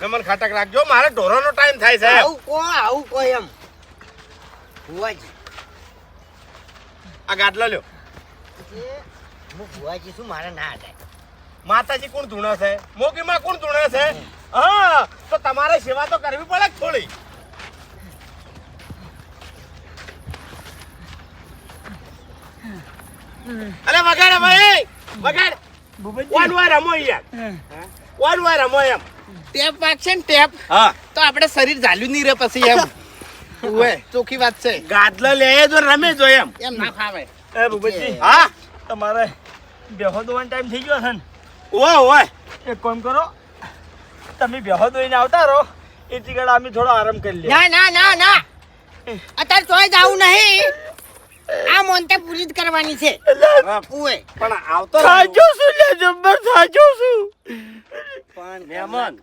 મહેમાન ખાટક રાખજો મારે ઢોરોનો ટાઈમ થાય છે આવું કો એમ ભુવાજી આ ગાડલો લ્યો હું ભુવાજી શું મારે ના થાય માતાજી કોણ ધૂણે છે મોગીમાં કોણ ધૂણે છે હા તો તમારે સેવા તો કરવી પડે થોડી અરે વગાડ ભાઈ વગાડ વન વાર રમો યાર વન વાર રમો એમ ટેપ વાગશે ને ટેપ હા તો આપણે શરીર ઝાલ્યું નહીં રહે પછી એમ ઓએ ચોખ્ખી વાત છે ગાદલા લે જો રમે જો એમ એમ ના ફાવે એ ભૂપતજી હા તમારે બેહો દોવાનો ટાઈમ થઈ ગયો છે ને ઓય ઓય એક કામ કરો તમે બેહો દોઈને આવતા રહો એથી ગળા અમે થોડો આરામ કરી લઈએ ના અત્યારે તોય જાવું નહીં આ મોનતે પૂરી જ કરવાની છે ઓય પણ આવતો સાચું છું લે જબ્બર સાચું છું પણ મહેમાન